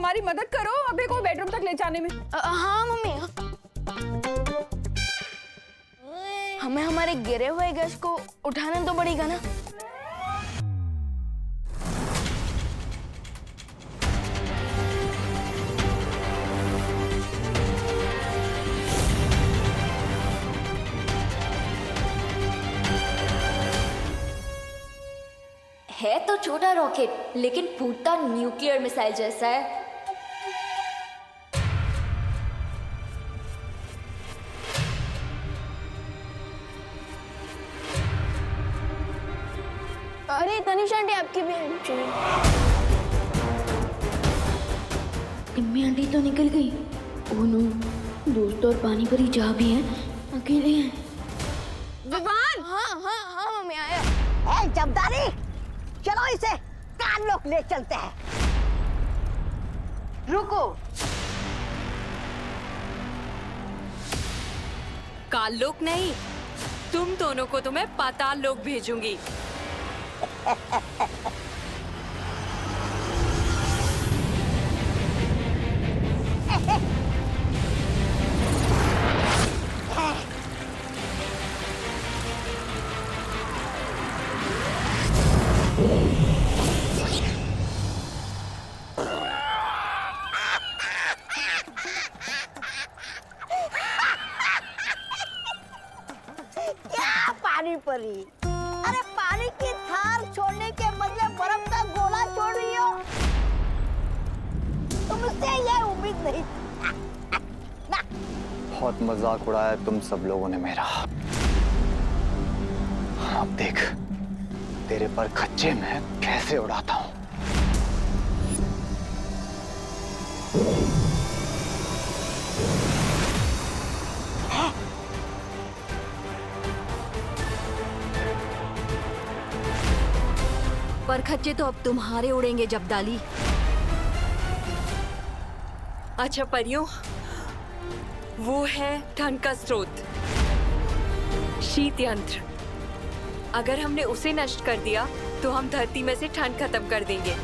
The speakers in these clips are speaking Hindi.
हमारी मदद करो अभी को बेडरूम तक ले जाने में। हाँ मम्मी, हमें हमारे गिरे हुए गैस को उठाना तो पड़ेगा ना। है तो छोटा रॉकेट लेकिन फूटता न्यूक्लियर मिसाइल जैसा है। अरे तनिषा आंटी, आपकी भी हेल्प चाहिए। इम्मी आंटी तो निकल गई। ओह नो, दोस्त और पानी परी जा भी हैं, अकेले हैं। विवान! हाँ हाँ हाँ मम्मी, आया। ए जब्दारी, चलो इसे कान लोग ले चलते हैं। रुको। काल लोक नहीं, तुम दोनों को तो मैं पाताल लोक भेजूंगी। क्या पानी परी? अरे पानी की थार छोड़ने के बदले बर्फ का गोला छोड़ रही हो। तुमसे ये उम्मीद नहीं। बहुत मजाक उड़ाया तुम सब लोगों ने मेरा। अब देख तेरे पर खच्चे में कैसे उड़ाता हूं। पर खच्चे तो अब तुम्हारे उड़ेंगे जब्दाली। अच्छा परियों, वो है ठंड का स्रोत, शीत यंत्र। अगर हमने उसे नष्ट कर दिया तो हम धरती में से ठंड खत्म कर देंगे।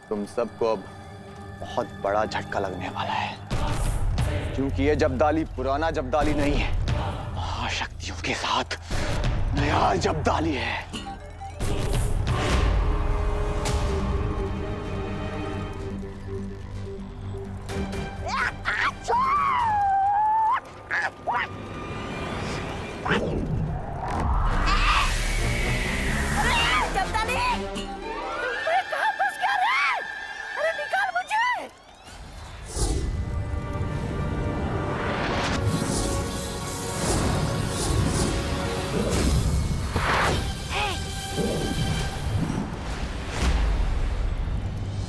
तुम सबको अब बहुत बड़ा झटका लगने वाला है, क्योंकि ये जब्दाली पुराना जब्दाली नहीं है, महाशक्तियों के साथ नया जब्दाली है।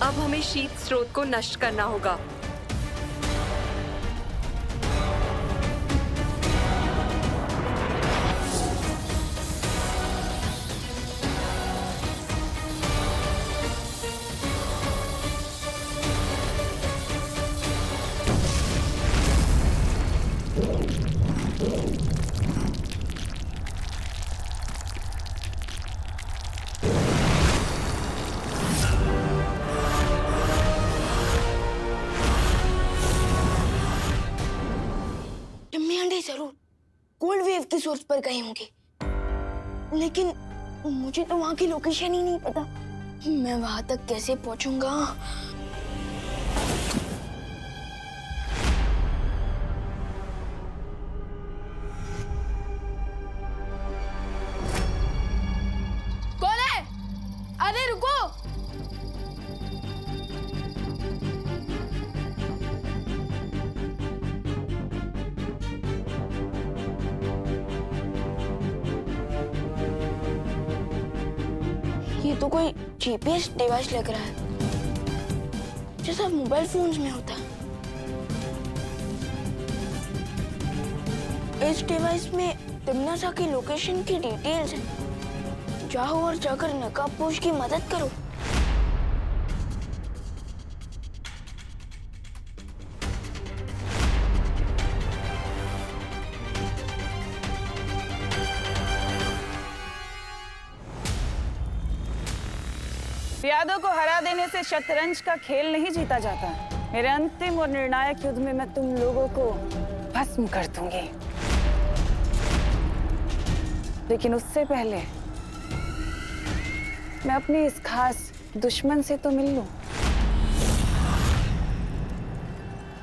अब हमें शीत स्रोत को नष्ट करना होगा। जरूर कोल्ड वेव की सोर्स पर गए होंगे, लेकिन मुझे तो वहां की लोकेशन ही नहीं पता। मैं वहां तक कैसे पहुंचूंगा? कौन है? अरे रुको। ये तो कोई जीपीएस डिवाइस लग रहा है, जैसा मोबाइल फोन्स में होता है। इस डिवाइस में तिमनासा की लोकेशन की डिटेल्स हैं। जाओ और जाकर नकाबपोश की मदद करो। फरियादों को हरा देने से शतरंज का खेल नहीं जीता जाता। मेरे अंतिम और निर्णायक युद्ध में मैं तुम लोगों को भस्म कर दूंगी, लेकिन उससे पहले मैं अपने इस खास दुश्मन से तो मिल लूं।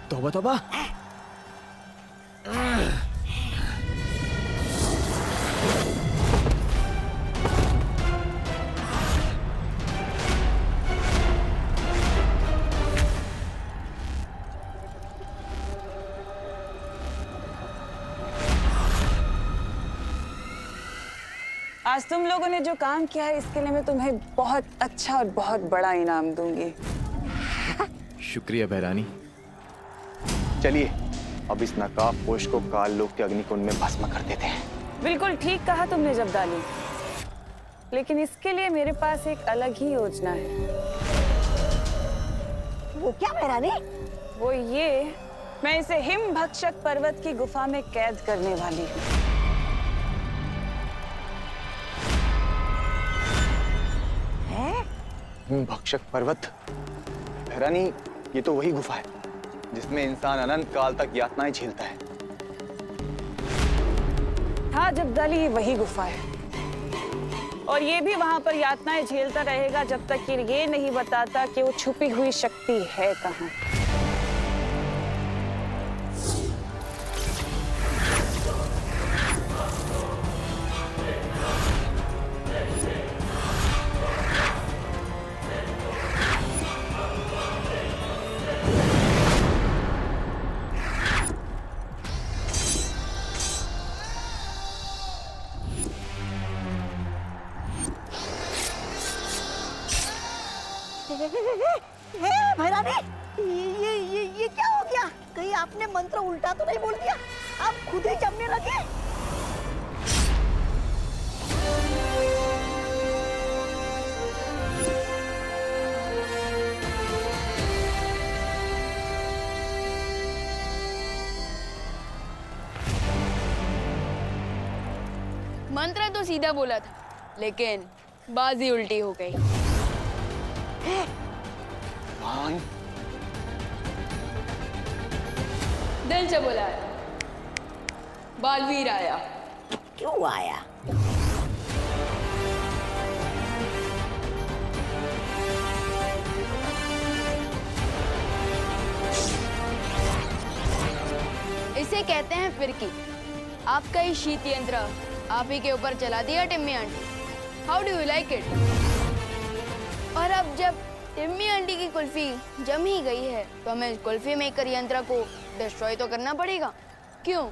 तौबा तौबा। आज तुम लोगों ने जो काम किया है इसके लिए मैं तुम्हें बहुत अच्छा और बहुत बड़ा इनाम दूंगी। शुक्रिया बहरानी। चलिए अब इस नकाबपोश को काल लोक के अग्निकुंड में भस्म कर देते हैं। बिल्कुल ठीक कहा तुमने जब्दाली, लेकिन इसके लिए मेरे पास एक अलग ही योजना है। वो क्या बहरानी? वो ये, मैं इसे हिम भक्षक पर्वत की गुफा में कैद करने वाली हूँ। भक्षक पर्वत? बहरानी, ये तो वही गुफा है जिसमें इंसान अनंत काल तक यातनाएं झेलता है। हाँ जब्दाली, ये वही गुफा है और ये भी वहां पर यातनाएं झेलता रहेगा जब तक कि ये नहीं बताता कि वो छुपी हुई शक्ति है कहाँ। भैरानी, ये क्या हो गया? कहीं आपने मंत्र उल्टा तो नहीं बोल दिया? आप खुद ही जमने लगे। मंत्र तो सीधा बोला था, लेकिन बाजी उल्टी हो गई। दिल से बोला है, बालवीर आया। क्यों आया? इसे कहते हैं फिरकी। आपका ही शीत यंत्र आप ही के ऊपर चला दिया Timmy aunty. How do you like it? और अब जब टिम्मी आंटी की कुल्फी जम ही गई है तो हमें कुल्फी मेकर यंत्र को डिस्ट्रॉय तो करना पड़ेगा, क्यों?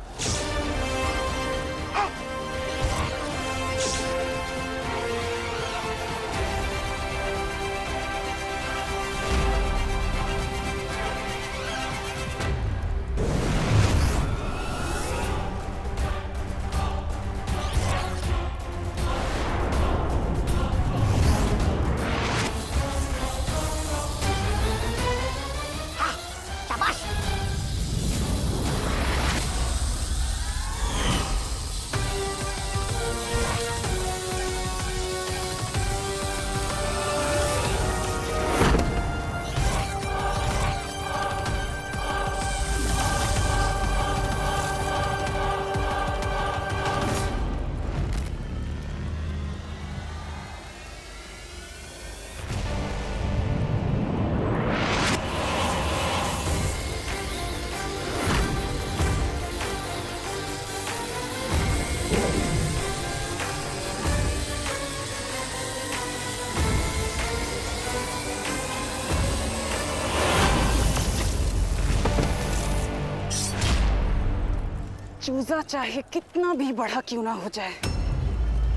चूजा चाहे कितना भी बड़ा क्यों ना हो जाए,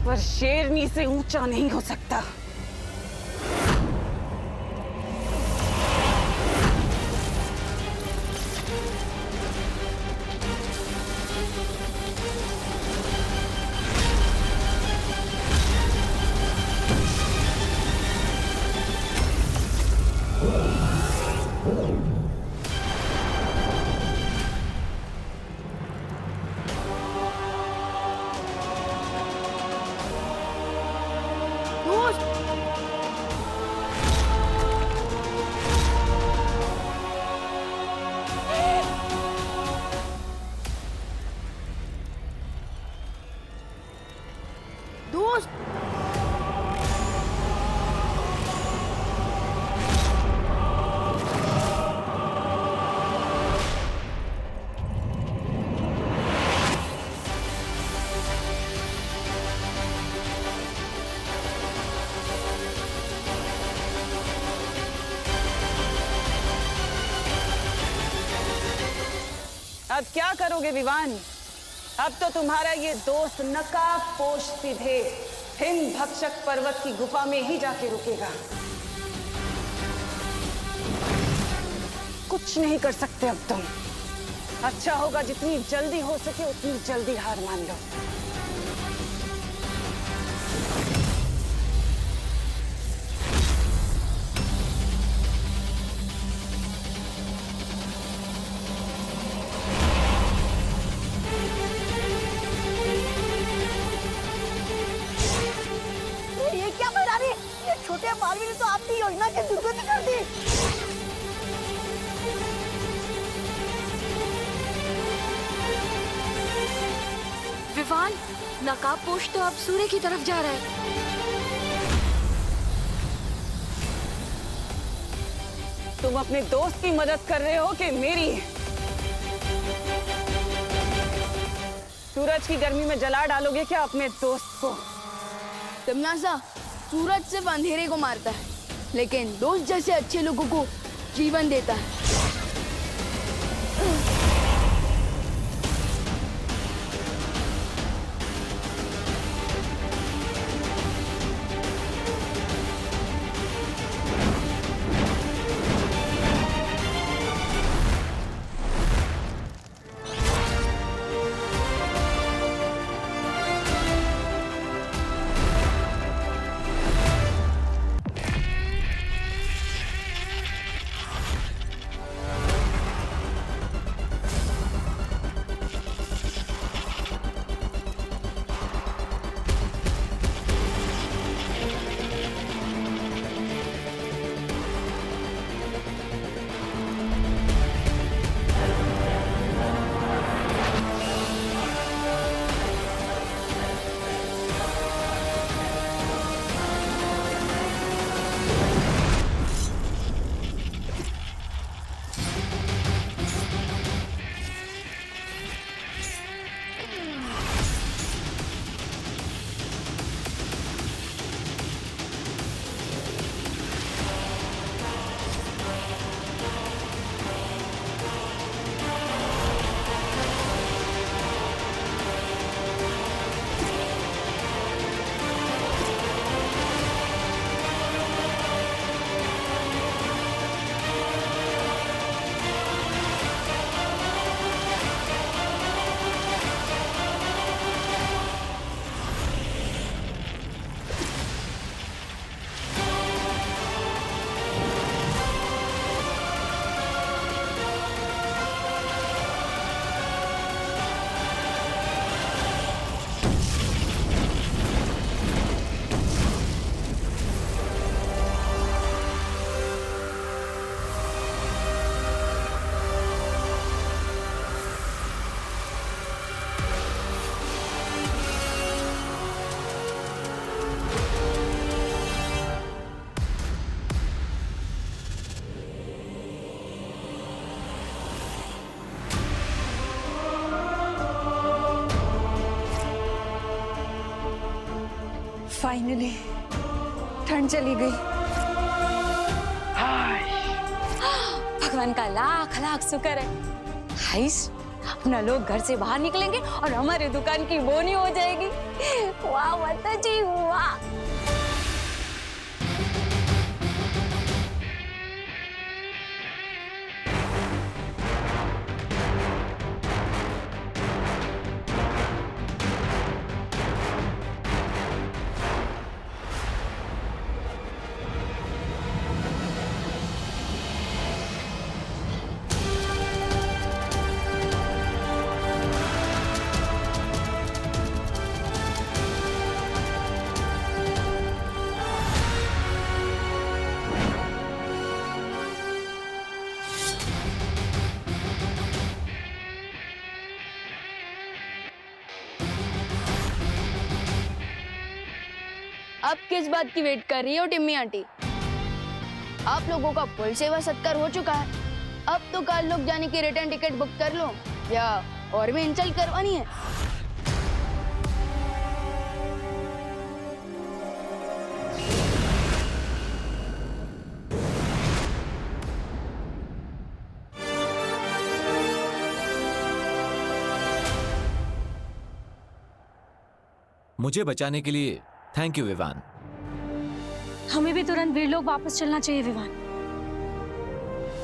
पर शेरनी से ऊंचा नहीं हो सकता। दोस्त, अब क्या करोगे विवान? अब तो तुम्हारा ये दोस्त नकाबपोश सीधे हिम भक्षक पर्वत की गुफा में ही जाके रुकेगा। कुछ नहीं कर सकते अब तुम। अच्छा होगा जितनी जल्दी हो सके उतनी जल्दी हार मान लो। ये क्या भैरानी, ये छोटे मालवी ने तो आपकी योजना की दुर्गति कर दी। विवान, नकाबपोश तो अब सूर्य की तरफ जा रहा है। तुम अपने दोस्त की मदद कर रहे हो कि मेरी? सूरज की गर्मी में जला डालोगे क्या अपने दोस्त को? तिमनासा, सूरज सिर्फ अंधेरे को मारता है, लेकिन दोस्त जैसे अच्छे लोगों को जीवन देता है। फाइनली ठंड चली गई। भगवान का लाख लाख शुक्र है। हाइस, अपना लोग घर से बाहर निकलेंगे और हमारे दुकान की बोनी हो जाएगी। वाह माता जी वाह। अब किस बात की वेट कर रही हो टिम्मी आंटी? आप लोगों का फुल सेवा सत्कार हो चुका है। अब तो कल लोग जाने की रिटर्न टिकट बुक कर लो, या और भी इंसल्ट करवानी है? मुझे बचाने के लिए थैंक यू विवान। हमें भी तुरंत वीरलोक वापस चलना चाहिए विवान,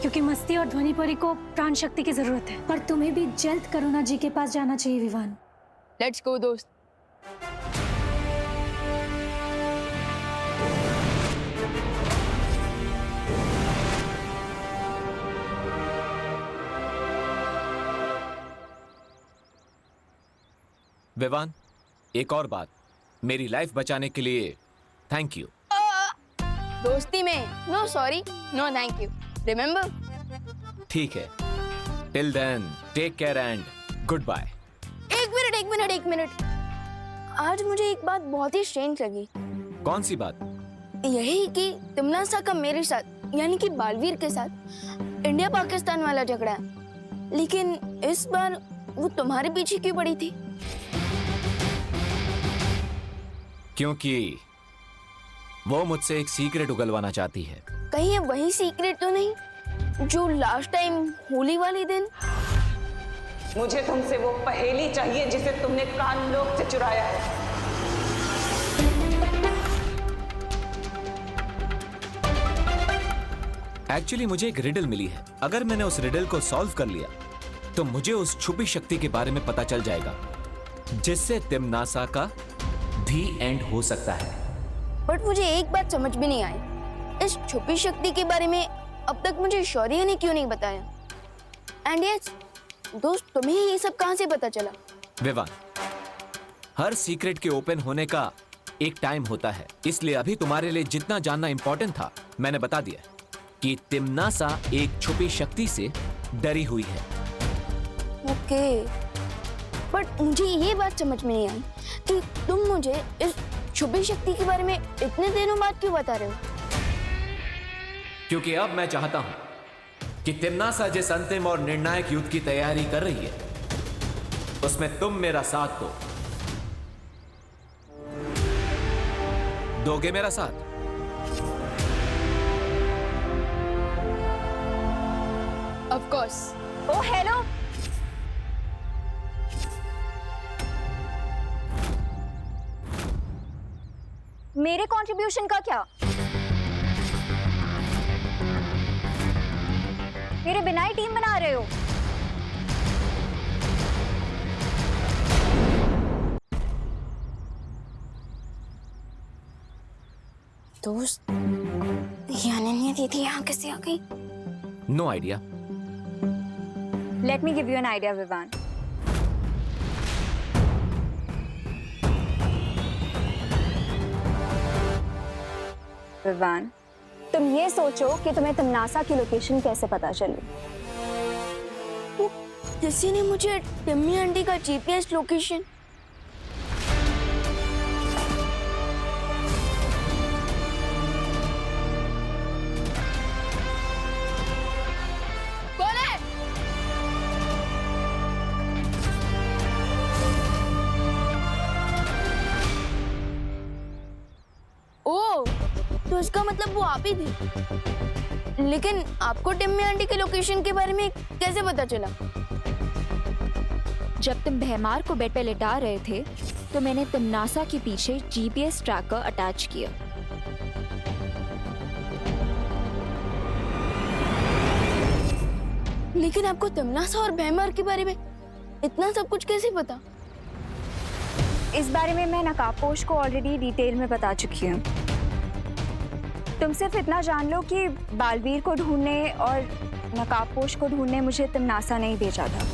क्योंकि मस्ती और ध्वनि परी को प्राण शक्ति की जरूरत है। पर तुम्हें भी जल्द करुणा जी के पास जाना चाहिए विवान। लेट्स गो दोस्त। विवान, एक और बात, मेरी लाइफ बचाने के लिए थैंक यू। दोस्ती में no sorry no thank you, remember? ठीक है, till then take care and good bye. एक मिनट। आज मुझे एक बात बहुत ही स्ट्रेंज लगी। कौन सी बात? यही कि तिमनासा का मेरे साथ यानी कि बालवीर के साथ इंडिया पाकिस्तान वाला झगड़ा है, लेकिन इस बार वो तुम्हारे पीछे क्यों पड़ी थी? क्योंकि वो मुझसे एक सीक्रेट उगलवाना चाहती है। कहीं ये वही सीक्रेट तो नहीं जो लास्ट टाइम होली वाले दिन? मुझे तुमसे वो पहेली चाहिए जिसे तुमने कानलोक से चुराया है। एक्चुअली मुझे एक रिडल मिली है। अगर मैंने उस रिडल को सॉल्व कर लिया तो मुझे उस छुपी शक्ति के बारे में पता चल जाएगा, जिससे तिमनासा का भी एंड हो सकता है। बट मुझे एक बात समझ में नहीं आई, इस छुपी शक्ति के बारे में अब तक मुझे शौर्य ने क्यों नहीं बताया? एंड यस दोस्त, तुम्हें ये सब कहां से पता चला? विवान, हर सीक्रेट के ओपन होने का एक टाइम होता है, इसलिए अभी तुम्हारे लिए जितना जानना इंपॉर्टेंट था मैंने बता दिया कि तिमनासा एक छुपी शक्ति से डरी हुई है। ओके, बट मुझे ये बात समझ में नहीं आई कि तुम मुझे इस छुपी शक्ति के बारे में इतने दिनों बाद क्यों बता रहे हो? क्योंकि अब मैं चाहता हूं कि तिमनासा जिस अंतिम और निर्णायक युद्ध की तैयारी कर रही है उसमें तुम मेरा साथ दो। दोगे मेरा साथ? Of course. ओ हेलो, मेरे कंट्रीब्यूशन का क्या? मेरे बिना ही टीम बना रहे हो? दोस्त, ये अनन्या दीदी यहाँ कैसे आ गई? No idea. Let me give you an idea Vivaan. Vivaan, तुम ये सोचो कि तुम्हें तिमनासा की लोकेशन कैसे पता चली? किसी ने मुझे टिम्मी आंटी का जीपीएस लोकेशन। कौन है? ओ, तो इसका मतलब वो आप ही थी। लेकिन आपको टिम्मी आंटी के लोकेशन के बारे में कैसे पता चला? जब तुम भैमार को बेड पे लेटा रहे थे तो मैंने तिमनासा के पीछे जीपीएस ट्रैकर अटैच किया। लेकिन आपको तिमनासा और भैमार के बारे में इतना सब कुछ कैसे पता? इस बारे में मैं नकाबपोश को ऑलरेडी डिटेल में बता चुकी हूँ। तुम सिर्फ इतना जान लो कि बालवीर को ढूंढने और नकाबपोश को ढूंढने मुझे तिमनासा ने ही भेजा था।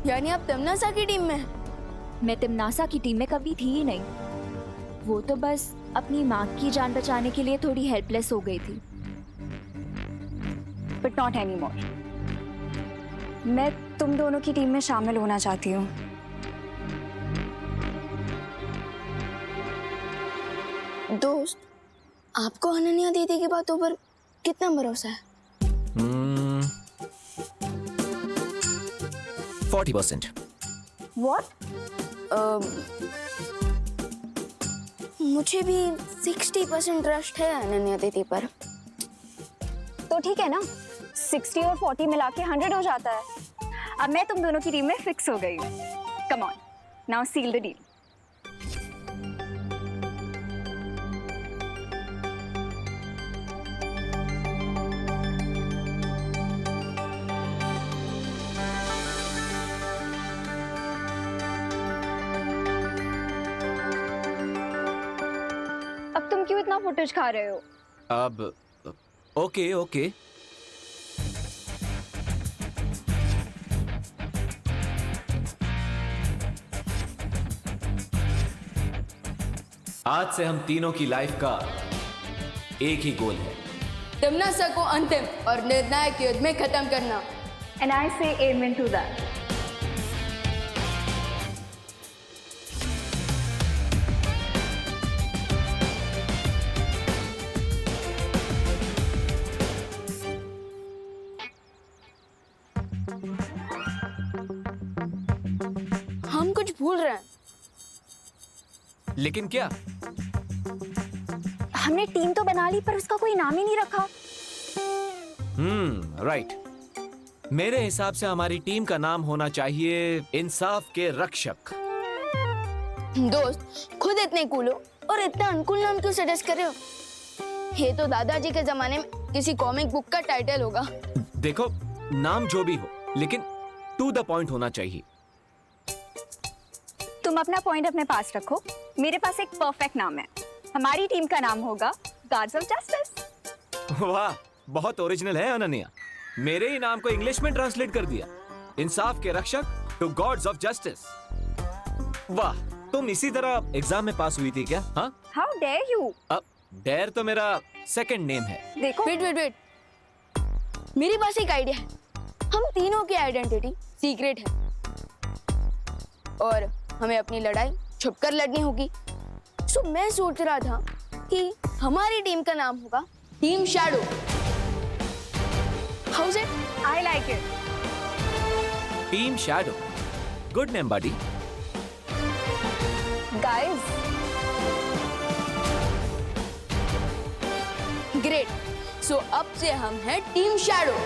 यानी आप तिमनासा की टीम में हैं? मैं तिमनासा की टीम में कभी थी ही नहीं। वो तो बस अपनी माँ की जान बचाने के लिए थोड़ी हेल्पलेस हो गई थी। But not any more. मैं तुम दोनों की टीम में शामिल होना चाहती हूँ। दोस्त, आपको अनन्या दीदी की बातों पर कितना भरोसा है? 40%। What? मुझे भी 60% ट्रस्ट है अनन्या दीदी पर। तो ठीक है ना, 60 और 40 मिला के 100 हो जाता है। अब मैं तुम दोनों की टीम में फिक्स हो गई हूँ। Come on, now seal the deal. अब तुम क्यों इतना फुटेज खा रहे हो? अब ओके ओके, आज से हम तीनों की लाइफ का एक ही गोल है, टिम्नासा को अंतिम और निर्णायक युद्ध में खत्म करना। एंड आई से एमेन टू दैट। हम कुछ भूल रहे हैं। लेकिन क्या? हमने टीम तो बना ली पर उसका कोई नाम ही नहीं रखा। राइट। मेरे हिसाब से हमारी टीम का नाम होना चाहिए इंसाफ के रक्षक। दोस्त, खुद इतने कूल हो और इतना अनकूल नाम क्यों सजेस्ट कर रहे हो? ये तो दादाजी के जमाने में किसी कॉमिक बुक का टाइटल होगा। देखो, नाम जो भी हो लेकिन टू द पॉइंट होना चाहिए। तुम अपना पॉइंट अपने पास रखो, मेरे पास एक परफेक्ट नाम है। हमारी टीम का नाम होगा गार्ड्स ऑफ जस्टिस। वाह, बहुत ओरिजिनल है अनन्या। मेरे ही नाम को इंग्लिश में ट्रांसलेट कर दिया, इंसाफ के रक्षक टू गॉड्स ऑफ जस्टिस। वाह, तुम इसी तरह एग्जाम में पास हुई थी क्या? हाँ, हाउ डेयर यू। अब डेयर तो मेरा सेकंड नेम है। देखो, वेट, मेरे पास एक आइडिया है। हम तीनों की आइडेंटिटी सीक्रेट है और हमें अपनी लड़ाई छुपकर लड़नी होगी। सो मैं सोच रहा था कि हमारी टीम का नाम होगा team shadow. How's it? I like it. Team shadow, good name buddy. Guys, great. So अब से हम हैं टीम शैडो।